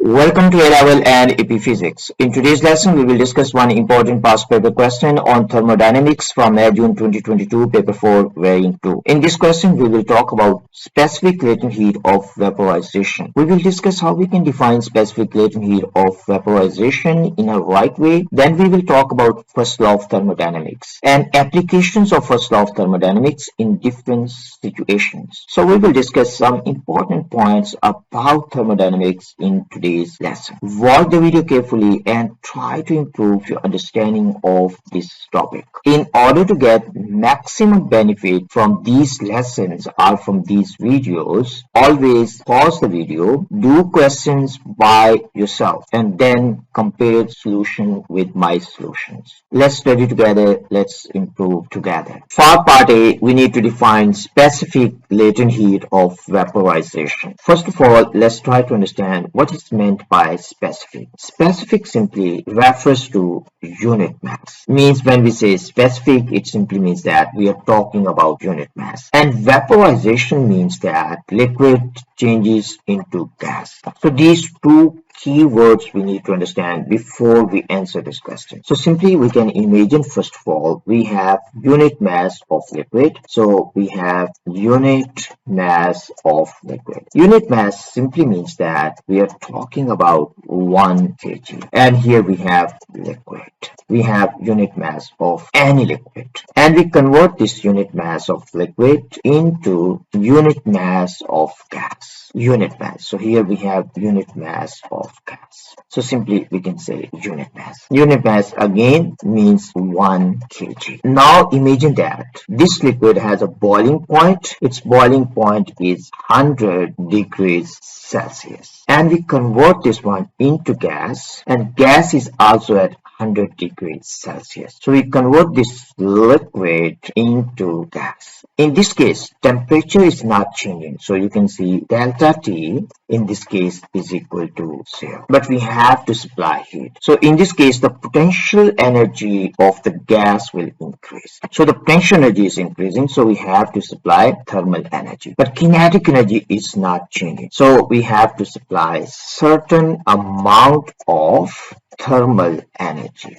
Welcome to A-Level and AP Physics. In today's lesson, we will discuss one important past paper question on thermodynamics from May June 2022, paper 4, variant 2. In this question, we will talk about specific latent heat of vaporization. We will discuss how we can define specific latent heat of vaporization in a right way. Then we will talk about first law of thermodynamics and applications of first law of thermodynamics in different situations. So we will discuss some important points about thermodynamics in today's lesson. Watch the video carefully and try to improve your understanding of this topic. In order to get maximum benefit from these lessons or from these videos, always pause the video, do questions by yourself, and then compare solution with my solutions. Let's study together, let's improve together. For part A, we need to define specific latent heat of vaporization. First of all, let's try to understand what is meant by specific. Specific simply refers to unit mass. Means when we say specific, it simply means that we are talking about unit mass. And vaporization means that liquid changes into gas. So these two key words we need to understand before we answer this question. So simply we can imagine, first of all, we have unit mass of liquid. So we have unit mass of liquid. Unit mass simply means that we are talking about 1 kg. And here we have liquid. We have unit mass of any liquid. And we convert this unit mass of liquid into unit mass of gas. Unit mass. So here we have unit mass of gas. So simply we can say unit mass. Unit mass again means 1 kg. Now imagine that this liquid has a boiling point. Its boiling point is 100 degrees Celsius. And we convert this one into gas, and gas is also at 100 degrees Celsius. So we convert this liquid into gas. In this case, temperature is not changing. So you can see delta T in this case is equal to 0. But we have to supply heat. So in this case, the potential energy of the gas will increase. So the potential energy is increasing. So we have to supply thermal energy. But kinetic energy is not changing. So we have to supply certain amount of thermal energy.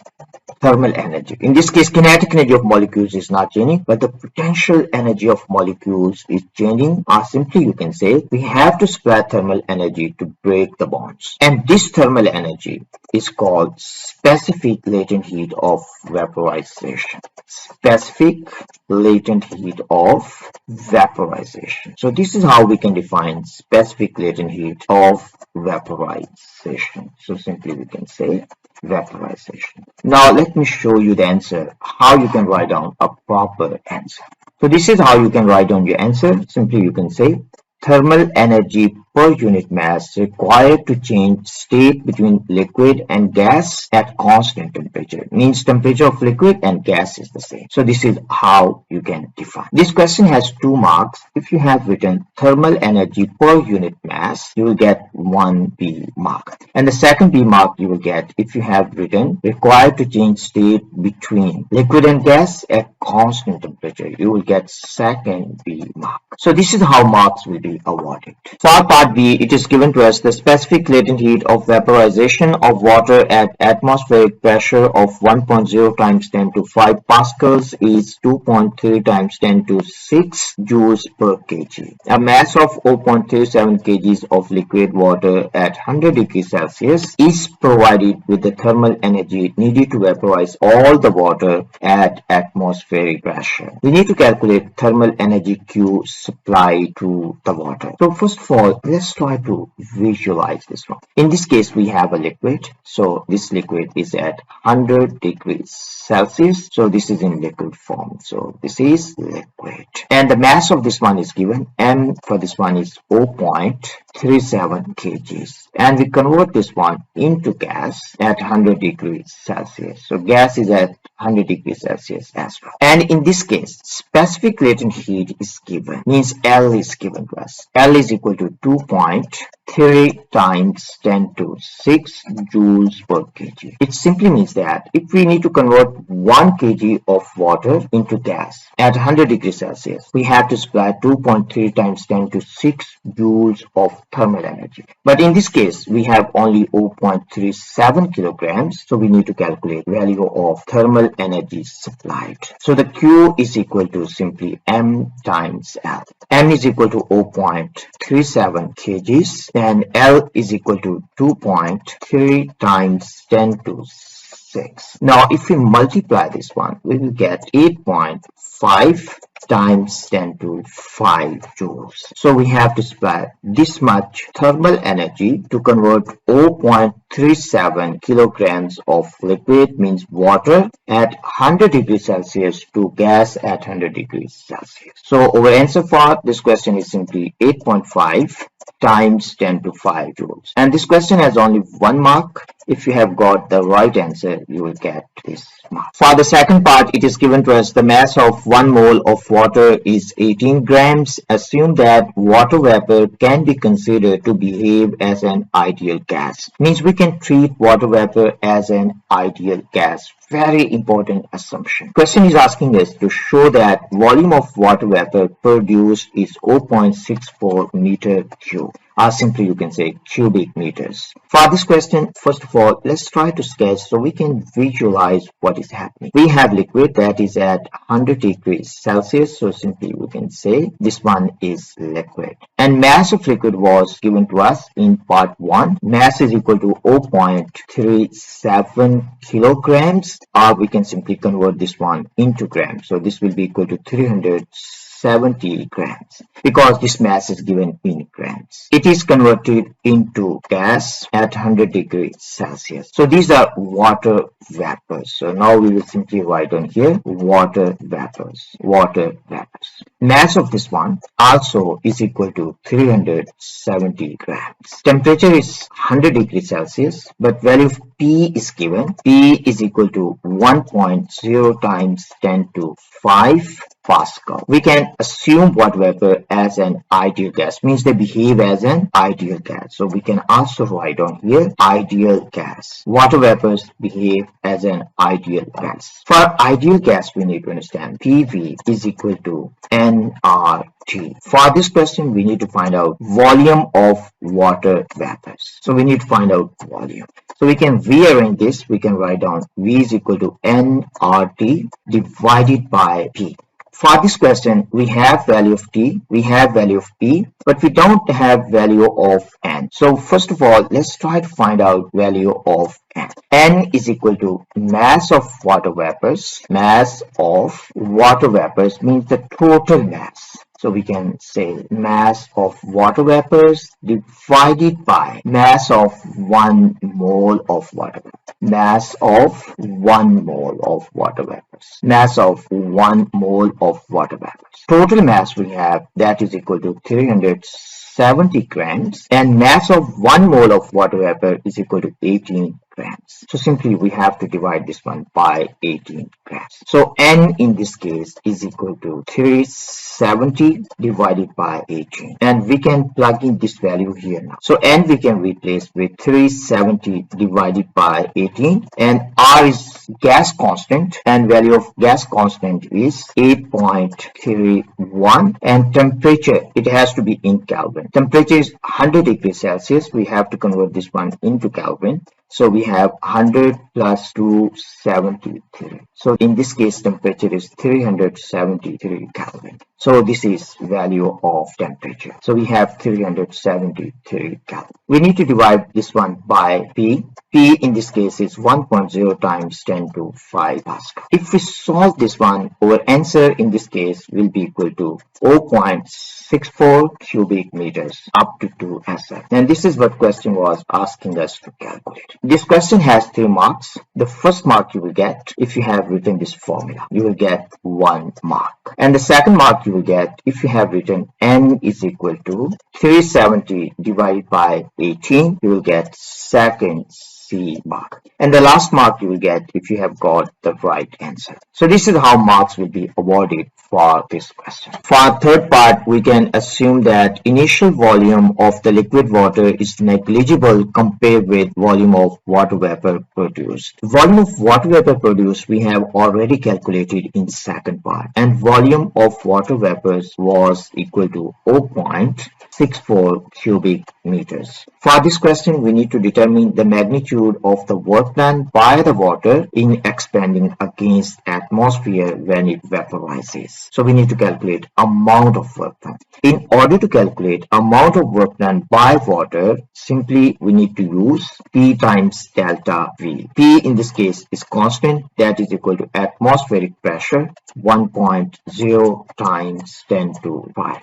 In this case, kinetic energy of molecules is not changing, but the potential energy of molecules is changing. Or simply you can say we have to supply thermal energy to break the bonds. And this thermal energy is called specific latent heat of vaporization. Specific latent heat of vaporization. So this is how we can define specific latent heat of vaporization. So simply we can say vaporization. Now let me show you the answer, how you can write down a proper answer. So this is how you can write down your answer. Simply you can say thermal energy per unit mass required to change state between liquid and gas at constant temperature. Means temperature of liquid and gas is the same. So this is how you can define. This question has 2 marks. If you have written thermal energy per unit mass, you will get 1 B mark. And the second B mark you will get if you have written required to change state between liquid and gas at constant temperature. You will get second B mark. So this is how marks will be awarded. For part B, it is given to us the specific latent heat of vaporization of water at atmospheric pressure of 1.0 times 10 to 5 pascals is 2.3 times 10 to 6 joules per kg. A mass of 0.37 kgs of liquid water at 100 degrees Celsius is provided with the thermal energy needed to vaporize all the water at atmospheric pressure. We need to calculate thermal energy Q supplied to the water. So first of all, let's try to visualize this one. In this case, we have a liquid. So this liquid is at 100 degrees Celsius. So this is in liquid form. So this is liquid. And the mass of this one is given. M for this one is 0.37 kgs. And we convert this one into gas at 100 degrees Celsius. So gas is at 100 degrees Celsius as well. And in this case, specific latent heat is given. Means L is given to us. L is equal to 2.3 3 times 10 to 6 joules per kg. It simply means that if we need to convert 1 kg of water into gas at 100 degrees Celsius, we have to supply 2.3 times 10 to 6 joules of thermal energy. But in this case, we have only 0.37 kilograms, so we need to calculate value of thermal energy supplied. So the Q is equal to simply M times L. M is equal to 0.37 kgs, and L is equal to 2.3 times 10 to 6. Now, if we multiply this one, we will get 8.5 times 10 to 5 joules. So we have to supply this much thermal energy to convert 0.37 kilograms of liquid, means water, at 100 degrees Celsius to gas at 100 degrees Celsius. So our answer for this question is simply 8.5 times 10 to 5 joules. And this question has only 1 mark. If you have got the right answer, you will get this mark. For the second part, it is given to us the mass of 1 mole of water is 18 grams. Assume that water vapor can be considered to behave as an ideal gas. Means we can treat water vapor as an ideal gas. Very important assumption. Question is asking us to show that volume of water vapor produced is 0.64 meter cube, or simply you can say cubic meters. For this question, first of all, let's try to sketch so we can visualize what is happening. We have liquid that is at 100 degrees Celsius, so simply we can say this one is liquid. And mass of liquid was given to us in part 1. Mass is equal to 0.37 kilograms, or we can simply convert this one into grams. So this will be equal to 370 grams, because this mass is given in grams. It is converted into gas at 100 degrees Celsius. So these are water vapors. So now we will simply write on here water vapors. Water vapors. Mass of this one also is equal to 370 grams. Temperature is 100 degrees Celsius, but value of P is given. P is equal to 1.0 times 10 to 5 Pascal. We can assume water vapor as an ideal gas, means they behave as an ideal gas. So we can also write on here ideal gas. Water vapors behave as an ideal gas. For ideal gas, we need to understand PV is equal to nRT. For this question, we need to find out volume of water vapors. So we need to find out volume. So we can rearrange this. We can write down V is equal to nRT divided by P. For this question, we have value of T, we have value of P, but we don't have value of N. So first of all, let's try to find out value of N. N is equal to mass of water vapors. Mass of water vapors means the total mass. So we can say mass of water vapors divided by mass of 1 mole of water vapor. Mass of 1 mole of water vapors. Mass of 1 mole of water vapors. Total mass we have, that is equal to 370 grams, and mass of 1 mole of water vapor is equal to 18 grams. So simply we have to divide this one by 18 grams. So N in this case is equal to 370 divided by 18. And we can plug in this value here now. So N we can replace with 370 divided by 18. And R is gas constant, and value of gas constant is 8.31. And temperature, it has to be in Kelvin. Temperature is 100 degrees Celsius. We have to convert this one into Kelvin. So we have 100 plus 273. So in this case, temperature is 373 Kelvin. So this is value of temperature. So we have 373 Kelvin. We need to divide this one by P. P in this case is 1.0 times 10 to 5 Pascal. If we solve this one, our answer in this case will be equal to 0.64 cubic meters up to 2 SI. And this is what question was asking us to calculate. This question has 3 marks. The first mark you will get if you have written this formula. You will get 1 mark. And the second mark you will get if you have written N is equal to 370 divided by 18. You will get second C mark. And the last mark you will get if you have got the right answer. So this is how marks will be awarded for this question. For our third part, we can assume that initial volume of the liquid water is negligible compared with volume of water vapor produced. Volume of water vapor produced we have already calculated in second part, and volume of water vapors was equal to 0.64 cubic meters. For this question, we need to determine the magnitude of the work done by the water in expanding against atmosphere when it vaporizes. So we need to calculate amount of work done. In order to calculate amount of work done by water, simply we need to use P times delta V. P in this case is constant, that is equal to atmospheric pressure 1.0 times 10 to 5.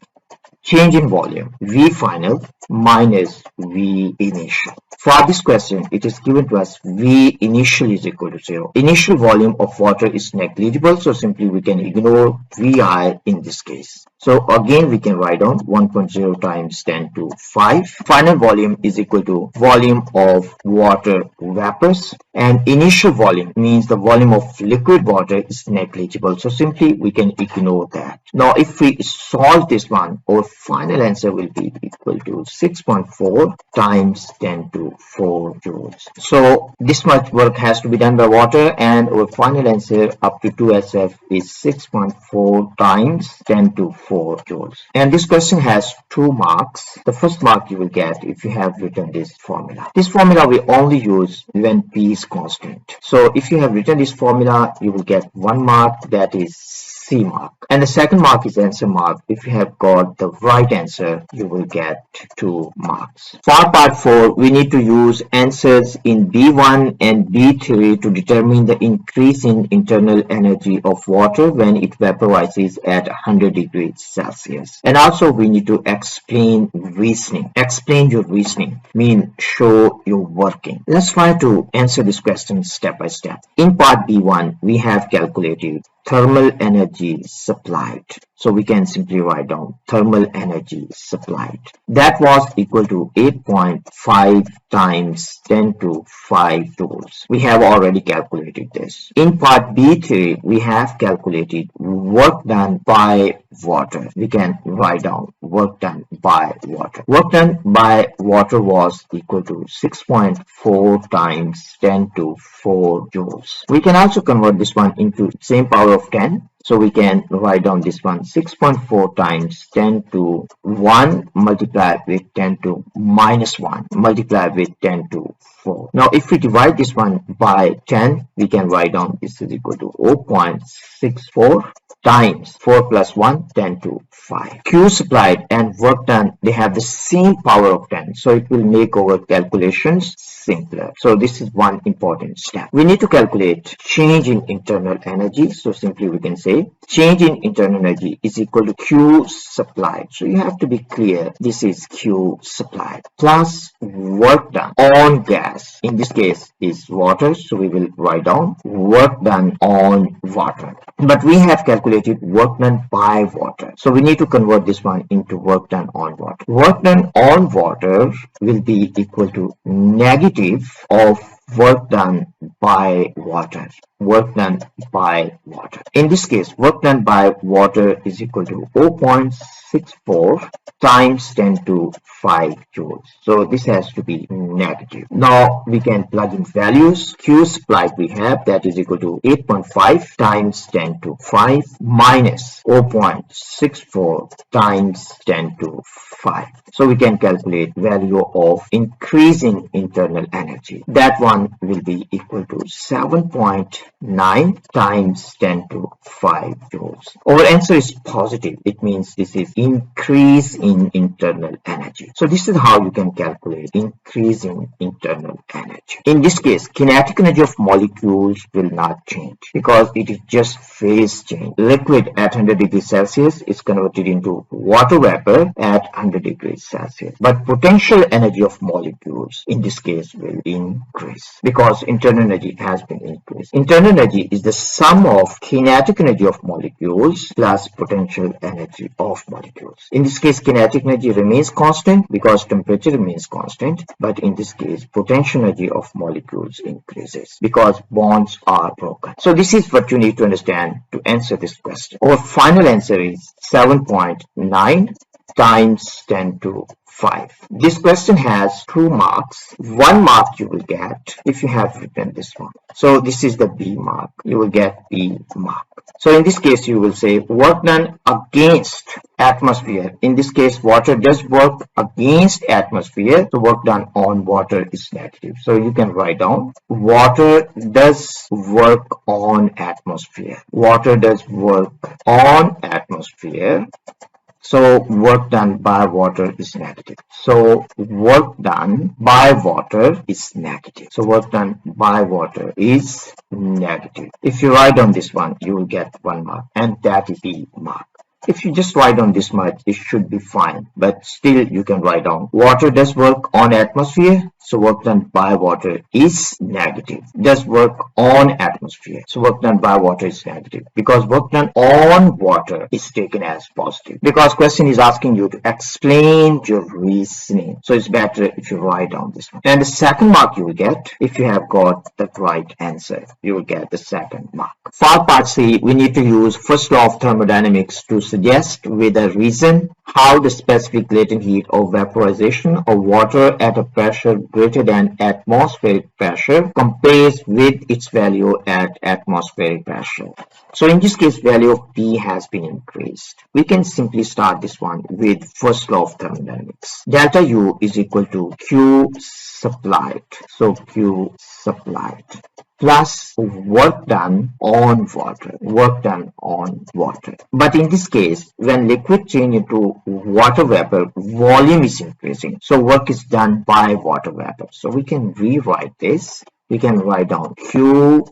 Change in volume, V final minus V initial. For this question, it is given to us V initial is equal to 0. Initial volume of water is negligible, so simply we can ignore Vi in this case. So again, we can write down 1.0 times 10 to 5. Final volume is equal to volume of water vapors, and initial volume means the volume of liquid water is negligible. So simply we can ignore that. Now, if we solve this one, our final answer will be equal to 6.4 times 10 to 4 joules. So this much work has to be done by water, and our final answer up to 2SF is 6.4 times 10 to 4 joules. And this question has 2 marks. The first mark you will get if you have written this formula. This formula we only use when P is constant. So if you have written this formula, you will get 1 mark, that is C mark. And the second mark is answer mark. If you have got the right answer, you will get 2 marks. For part 4, we need to use answers in B1 and B3 to determine the increase in internal energy of water when it vaporizes at 100 degrees Celsius. And also we need to explain reasoning. Explain your reasoning, mean show your working. Let's try to answer this question step by step. In part B1, we have calculated thermal energy supplied. So we can simply write down thermal energy supplied. That was equal to 8.5 times 10 to 5 joules. We have already calculated this. In part B3, we have calculated work done by water. We can write down work done by water. Work done by water was equal to 6.4 times 10 to 4 joules. We can also convert this one into same power of 10. So we can write down this one 6.4 times 10 to 1 multiplied with 10 to minus 1 multiplied with 10 to 4. Now if we divide this one by 10, we can write down this is equal to 0.64 times 4 plus 1, 10 to 5. Q supplied and work done, they have the same power of 10. So it will make our calculations simpler. So this is one important step. We need to calculate change in internal energy. So simply we can say change in internal energy is equal to Q supplied. So you have to be clear. This is Q supplied plus work done on gas. In this case is water. So we will write down work done on water. But we have calculated work done by water. So we need to convert this one into work done on water. Work done on water will be equal to negative of work done by water. Work done by water. In this case, work done by water is equal to 0.64 times 10 to 5 joules. So this has to be negative. Now we can plug in values. Q supplied we have, that is equal to 8.5 times 10 to 5 minus 0.64 times 10 to 5. So we can calculate value of increasing internal energy. That one will be equal to 7.9 times 10 to 5 joules. Our answer is positive. It means this is increase in internal energy. So this is how you can calculate increasing internal energy. In this case, kinetic energy of molecules will not change because it is just phase change. Liquid at 100 degrees Celsius is converted into water vapor at 100 degrees Celsius. But potential energy of molecules in this case will increase because internal energy has been increased. Internal energy is the sum of kinetic energy of molecules plus potential energy of molecules. In this case, kinetic energy remains constant because temperature remains constant, but in this case, potential energy of molecules increases because bonds are broken. So this is what you need to understand to answer this question. Our final answer is 7.9 times 10 to 5. This question has 2 marks. 1 mark you will get if you have written this one. So this is the B mark. You will get B mark. So in this case, you will say work done against atmosphere. In this case, water does work against atmosphere. So work done on water is negative. So you can write down water does work on atmosphere. Water does work on atmosphere. So work done by water is negative. So work done by water is negative. So work done by water is negative. If you write on this one, you will get 1 mark, and that is the mark. If you just write on this much, it should be fine, but still you can write down water does work on atmosphere. So work done by water is negative. Does work on atmosphere. So work done by water is negative because work done on water is taken as positive. Because question is asking you to explain your reasoning. So it's better if you write down this one. And the second mark you will get if you have got the right answer. You will get the second mark. For part C, we need to use first law of thermodynamics to suggest with a reason how the specific latent heat of vaporization of water at a pressure greater than atmospheric pressure compares with its value at atmospheric pressure. So in this case, value of P has been increased. We can simply start this one with first law of thermodynamics. Delta U is equal to Q supplied. So Q supplied plus work done on water, But in this case, when liquid change into water vapor, volume is increasing. So work is done by water vapor. So we can rewrite this. We can write down Q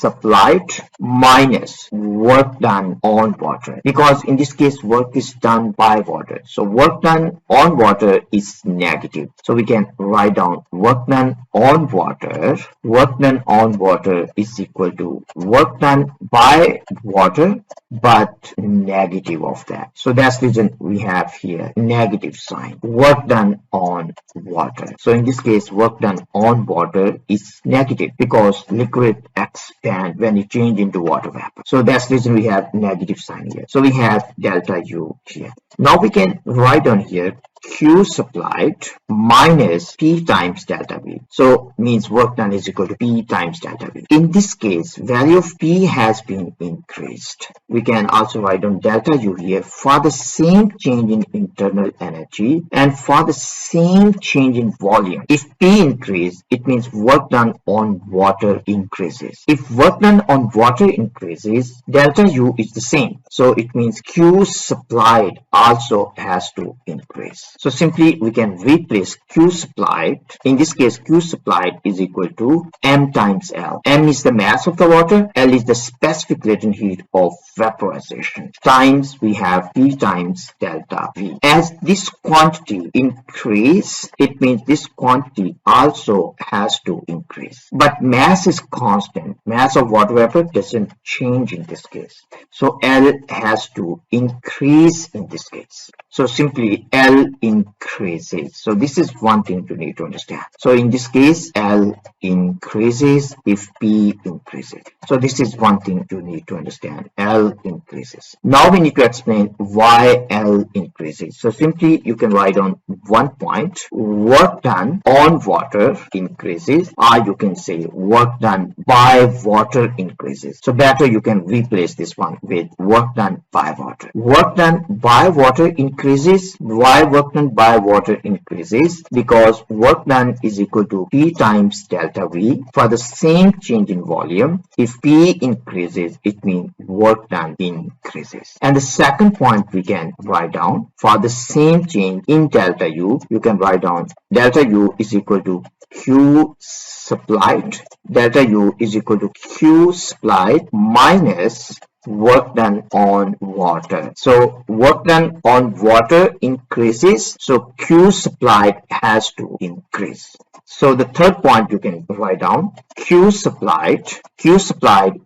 supplied minus work done on water, because in this case work is done by water. So work done on water is negative. So we can write down work done on water. Work done on water is equal to work done by water but negative of that. So that's the reason we have here negative sign. Work done on water. So in this case work done on water is negative because liquid expands when it change into water vapor. So that's the reason we have negative sign here. So we have delta U here. Now we can write on here Q supplied minus P times delta V. So means work done is equal to P times delta V. In this case, value of P has been increased. We can also write down delta U here for the same change in internal energy and for the same change in volume. If P increase, it means work done on water increases. If work done on water increases, delta U is the same. So it means Q supplied also has to increase. So simply we can replace Q supplied. In this case, Q supplied is equal to M times L. M is the mass of the water. L is the specific latent heat of vaporization. Times we have P times delta V. As this quantity increase, it means this quantity also has to increase. But mass is constant. Mass of water vapor doesn't change in this case. So L has to increase in this case. So simply L increases. So this is one thing you need to understand. So in this case, L increases if P increases. So this is one thing you need to understand. L increases. Now we need to explain why L increases. So simply you can write on 1 point, work done on water increases, or you can say work done by water increases. So better you can replace this one with work done by water. Work done by water increases. Why work done by water increases? Because work done is equal to P times delta V for the same change in volume. If P increases, it means work done increases. And the second point we can write down, for the same change in delta U, you can write down delta U is equal to Q supplied. Delta U is equal to Q supplied minus work done on water. So work done on water increases, so Q supplied has to increase. So the third point you can write down, Q supplied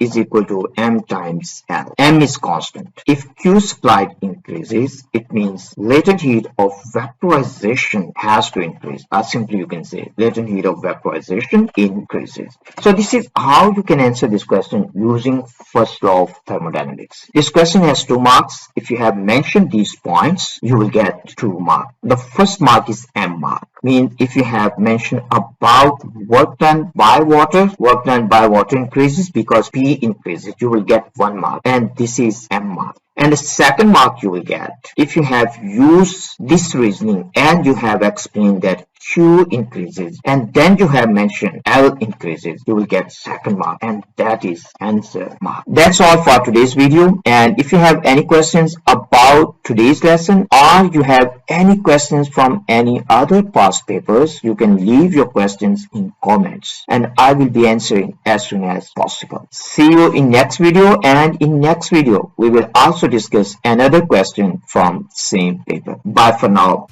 is equal to M times L. M is constant. If Q supplied increases, it means latent heat of vaporization has to increase. Or simply you can say latent heat of vaporization increases. So this is how you can answer this question using first law of thermodynamics. This question has 2 marks. If you have mentioned these points, you will get 2 marks. The first mark is M mark. Means if you have mentioned about work done by water increases because P increases, you will get 1 mark, and this is M mark. And the second mark you will get if you have used this reasoning and you have explained that Q increases and then you have mentioned L increases, you will get second mark, and that is answer mark. That's all for today's video, and if you have any questions about today's lesson or you have any questions from any other past papers, you can leave your questions in comments and I will be answering as soon as possible. See you in next video, and in next video we will also discuss another question from same paper. Bye for now.